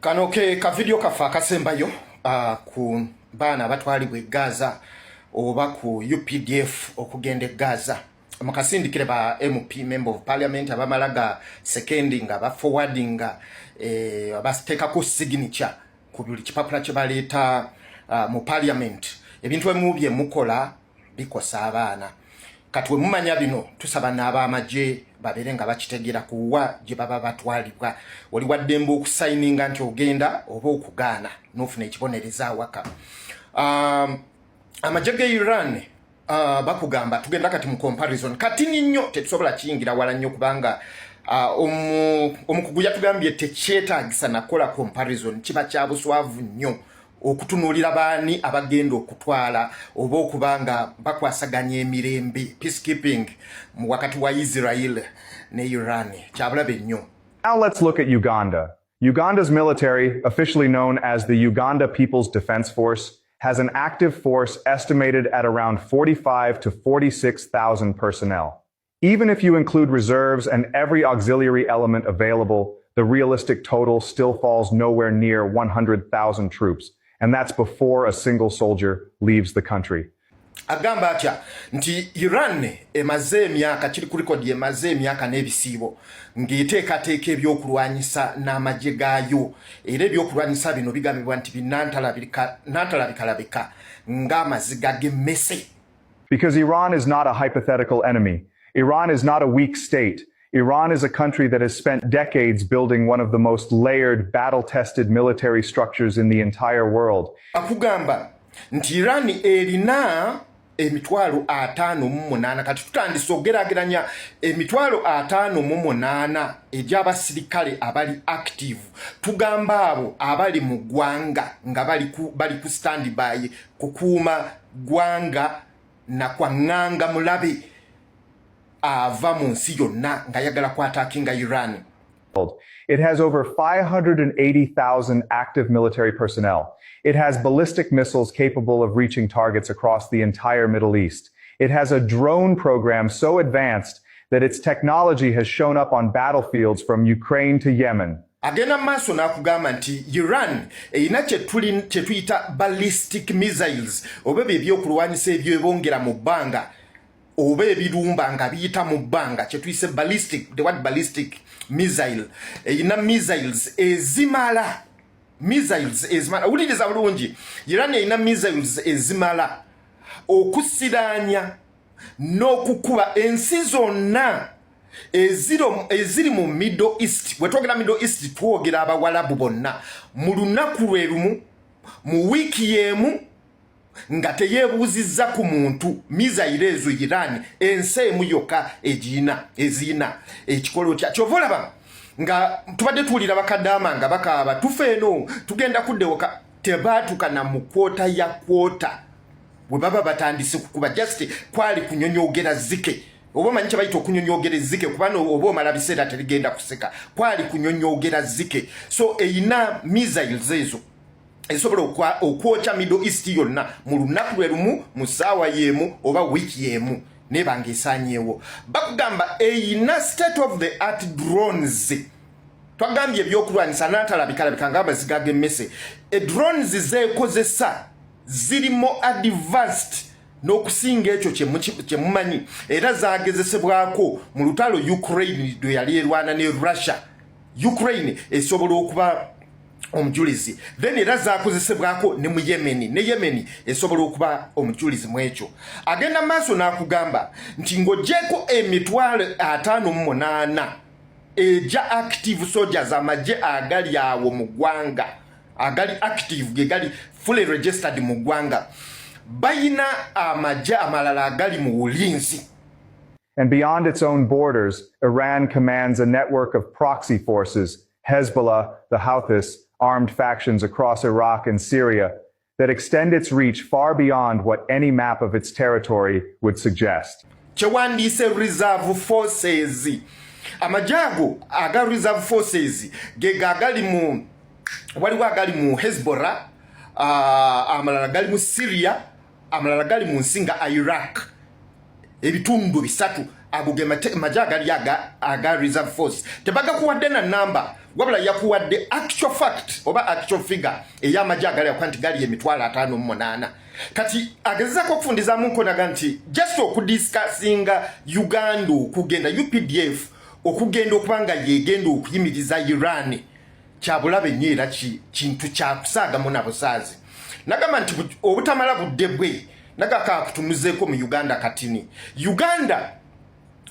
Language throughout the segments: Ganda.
Kano ke ka video kafa kasembayo ku bana batwalibwe Gaza oba ku UPDF okugende Gaza makasindikire ba MP member of parliament abamalaga seconding nga forwarding abasteka ku signature ku buli kipapula kye baleta mu parliament ebintu emubye mukola bikosa abana katwe mumanya bino tusaba naba amaje baberenga bakitegera kuwa je baba batwalibwa oli waddembo okusigninga nti ogenda oba okugana nofuna ekibonereza waka amaje ge Iran bakugamba tugenda kati mu comparison kati nnyo tetusobola kiyingira wala nnyo kubanga omukuguya tugambye tekyetaagisa nakola comparison kiba kya buswavu nnyo okutunulira bani abagendo okutwala oba okubanga bakwasaganya emirembe peacekeeping mu wakati wa Israel ne Iran kyabulabe nnyo. Now let's look at Uganda. Uganda's military, officially known as the Uganda People's Defense Force, has an active force estimated at around 45 to 46,000 personnel. Even if you include reserves and every auxiliary element available, the realistic total still falls nowhere near 100,000 troops. And that's before a single soldier leaves the country. Agamba atya nti Iran emaze emyaka kiri ku record emaze emyaka n'ebisibo ng'eteekateeka ebyokulwanyisa n'amagye gaayo era ebyokulwanyisa bino bigambibwa nti binantalabikalabika ng'amaziga g'emmese. Because Iran is not a hypothetical enemy. Iran is not a weak state. Iran is a country that has spent decades building one of the most layered, battle-tested military structures in the entire world. Akugamba nti Iran erina emitwalo 58 kati tutandise okugerageranya emitwalo 58 egy'abasirikale abali active tugamba abo abali mu ggwanga nga bali ku standby kukuuma ggwanga na kwanganga mulabe ava mu nsi yonna nga yagala kwataakinga Iran. It has over 580,000 active military personnel. It has ballistic missiles capable of reaching targets across the entire Middle East. It has a drone program so advanced that its technology has shown up on battlefields from Ukraine to Yemen. Agenda maaso n'akugamba nti Iran erina kye tuyita ballistic missiles oba ebyokulwanyisa ebyebongera mu bbanga oba ebirumba nga biyita mu bbanga kye tuyise ballistic, the word ballistic missile erina missiles ezimala uliriza bulungi Iran erina missiles ezimala okusiranya n'okukuba ensi zonna eziri mu Middle East. Bwe twogera Middle East twogera abawalabu bonna mu lunaku lwe lumu mu wiiki y'emu nga teyebuuzizza ku muntu missile ezo Iran ensi emu yokka ezina ekikolo kyova olaba nga tubadde tuwulira bakaddaama nga bakaaba tufe eno tugenda kuddewoka tebaatuka na mu kwota ya kwota bwe baba batandise kukuba just kwali kunyonyogera zike oba manyi kye bayita okunyonyogera zike kubanga oba omala biseera terigenda kuseka kwali kunyonyogera zike so eyina missiles ezo esobola okwokya Middle East yonna mu lunaku lwe lumu mu ssaawa y'emu oba wiiki y'emu nebanga esaanyeewo bakugamba eyina state of the art drones twagambye ebyokulwanyisa n'atalabika nga amaziga g'emmese drones zeekozesa zirimo advanced n'okusinga ekyo kye mumanyi era zaagezesebwako mu lutalo Ukraine lwe yali erwana ne Russia. Ukraine esobola okuba omujulizi then era zaakozesebwako ne mu Yemen esobola okuba omujulizi mu ekyo. Agenda maaso n'akugamba nti ng'oggyeko emitwalo 58 eja active soldiers amagye agali awo mu ggwanga agali active gegali fully registered mu ggwanga bayina amagye amalala agali mu bulinzi. And beyond its own borders, Iran commands a network of proxy forces, Hezbollah, the Houthis, armed factions across Iraq and Syria that extend its reach far beyond what any map of its territory would suggest. Chewandiise reserve forces. Amajago aga reserve forces agali mu Hezbollah, amalala gali mu Syria, amalala gali mu nsinga Iraq. Ebitundu bisatu aguge majagali aga reserve force tebaga kuwadde na number wabula yakuwadde actual fact oba actual figure eya majagali akwanti gali emitwalo 58 kati agezako okufundiza mu nkonaga nti just okudiscussinga Uganda okugenda UPDF okugenda okubanga yegenda okuyimiriza Iran kyabulabe nnyo era kintu kyakusaaga mu nabusaazi nagamba nti obutamala budde bwe nagaka kutunuzeeko mu Uganda katini Uganda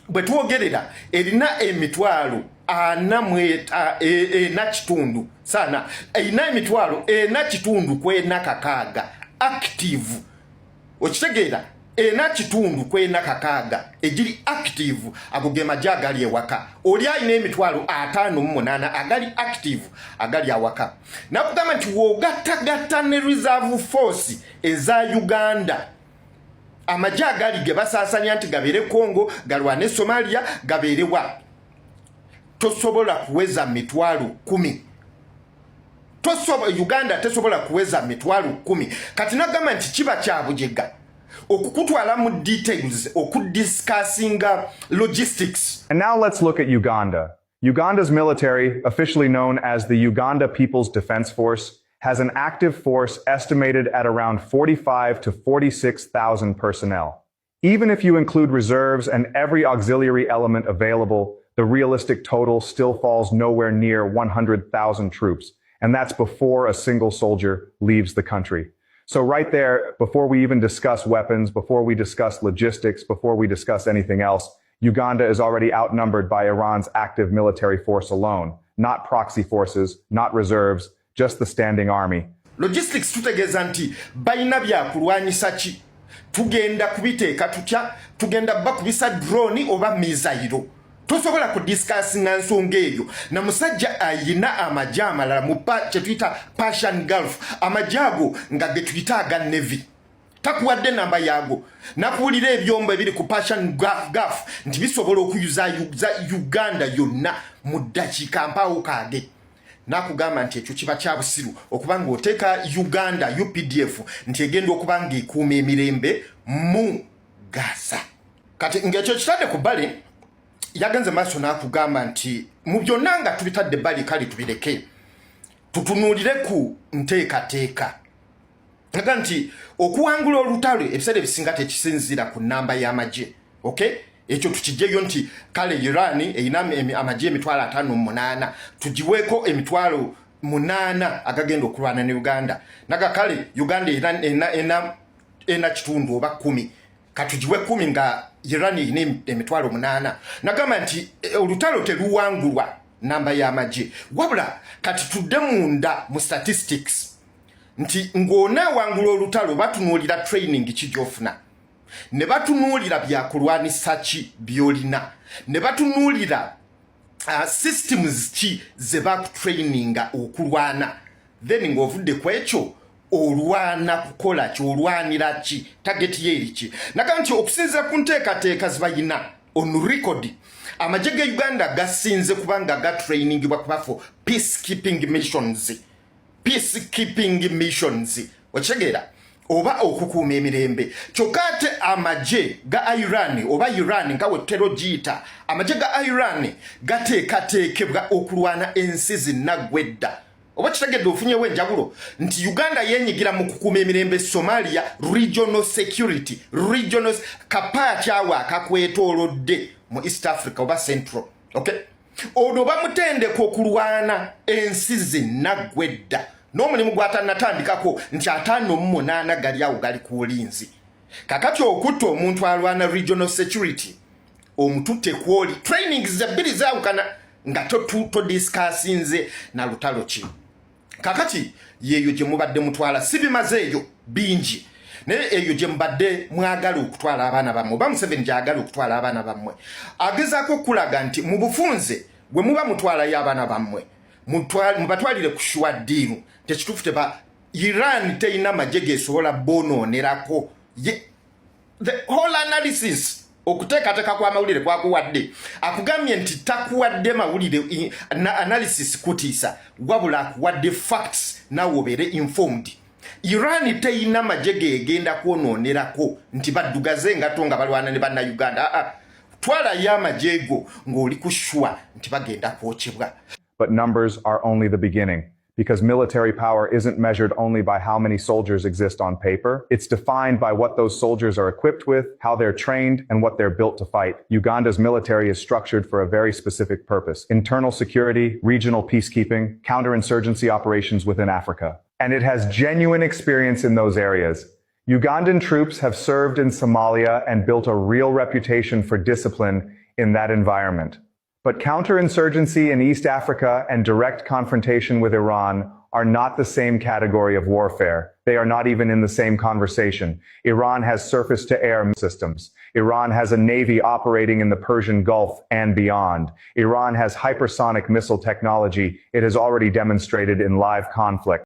bwe tuwogerera erina emitwalo 4.4 sana erina emitwalo 4.6 active okitegeera 4.6 ejiri active agoge majagali ewaka oli ayina emitwalo 58 agali active agali awaka nakugamba nti wogattagatta ne reserve force eza Uganda amajagali ge basaasanya nti gabeere Congo galwane Somalia gabeere wa tosobola kuweza mitwalo 10 Uganda tesobola kuweza mitwalo 10 kati nagamba nti kiba kyabujega okukutwala mu details okudiscussinga logistics. And now let's look at Uganda. Uganda's military, officially known as the Uganda People's Defense Force, has an active force estimated at around 45 to 46,000 personnel. Even if you include reserves and every auxiliary element available, the realistic total still falls nowhere near 100,000 troops, and that's before a single soldier leaves the country. So right there, before we even discuss weapons, before we discuss logistics, before we discuss anything else, Uganda is already outnumbered by Iran's active military force alone, not proxy forces, not reserves, just the standing army. Logistics tutegeeza nti bayina byakulwanyisa ki tugenda kubiteeka tutya tugenda bakubisa drone oba mizairo tosobola kudiscussinga nsonga eyo na musajja ayina amajja amalala mu kye tuyita Persian Gulf amajago nga ge tuyita aga Navy takuwadde namba yago nakuwulira ebyombo ebiri ku Persian Gulf nti bisobola okuyuza Uganda yonna mu ddakiika mpaawo kaage nakugamba nti ekyo kiba kya busiru okubanga oteeka Uganda UPDF nti egenda okubanga ekuuma emirembe mu Gaza kati ng'ekyo kitadde ku bbali yagenze maaso nakugamba nti mu byonna nga tubitadde bbali kali tubireke tutunuulire ku nteekateeka nga nti okuwangula olutalo ebiseera ebisinga tekisinziira ku nnamba y'amagye okay ekyo tukijjeyo nti kale Iran eyina amagye emitwalo 58 tugiweeko emitwalo 8 agagenda okulwana ne Uganda naga kale Uganda ena kitundu oba 10 katujiwe 10 nga Iran eyina emitwalo 8 nagamba nti olutalo teruwangulwa namba y'amagye wabula kati tudde munda mu statistics nti ng'ona wangula olutalo batunuulira training kijofuna ne batunuulira byakulwanisa ki byolina ne batunuulira systems ki ze bakutraininga okulwana then ng'ovudde ku ekyo olwana kukola ki olwanira ki target yeri ki naga nti okusinziira ku nteekateeka zibayina on record amagye ga Uganda gasinze kubanga gatrainingibwa kuba for peacekeeping missions okitegeera oba okukuuma emirembe kyokka ate amagye ga Iran oba Iran nga wetero giyita amagye ga Iran gateekateekebwa okulwana ensi zinnaggwedda oba kitegedde ofunyewo enjawulo nti Uganda yenyigira mu kukuuma emirembe Somalia regional security kapaati awo akakwetoolodde mu East Africa oba Central okay ono bamutendeka okulwana ensi zinnaggwedda n'omulimu gwatanatandikako nti 58 gali awo gali ku bulinzi kakati okutta omuntu alwana regional security omututte kwoli trainings zebbiri zaawukana nga todiscussinze na lutalo ki kakati yeeyo gye mubadde mutwala si bimaze eyo bingi naye eyo gye mubadde mwagala okutwala abaana bammwe oba Museveni gy'agala okutwala abaana bammwe agezaako okulaga nti mu bufunze bwe muba mutwalayo abaana bammwe mubatwalire ku shwa ddiiru tekituufu teba Iran teyina magye geesobola bonoonerako the whole analysis okuteekateeka kwa mawulire kwakuwadde akugambye nti takuwadde mawulire analysis kutiisa wabula akuwadde facts nawe obeere informed Iran teyina magye geegenda kwonoonerako nti baddugaze engato nga balwana ne banna Uganda twalayo amagye go ng'oli ku shwa nti bagenda kwokyebwa. But numbers are only the beginning, because military power isn't measured only by how many soldiers exist on paper. It's defined by what those soldiers are equipped with, how they're trained, and what they're built to fight. Uganda's military is structured for a very specific purpose: internal security, regional peacekeeping, counterinsurgency operations within Africa. And it has genuine experience in those areas. Ugandan troops have served in Somalia and built a real reputation for discipline in that environment. But counterinsurgency in East Africa and direct confrontation with Iran are not the same category of warfare. They are not even in the same conversation. Iran has surface-to-air systems. Iran has a navy operating in the Persian Gulf and beyond. Iran has hypersonic missile technology it has already demonstrated in live conflict.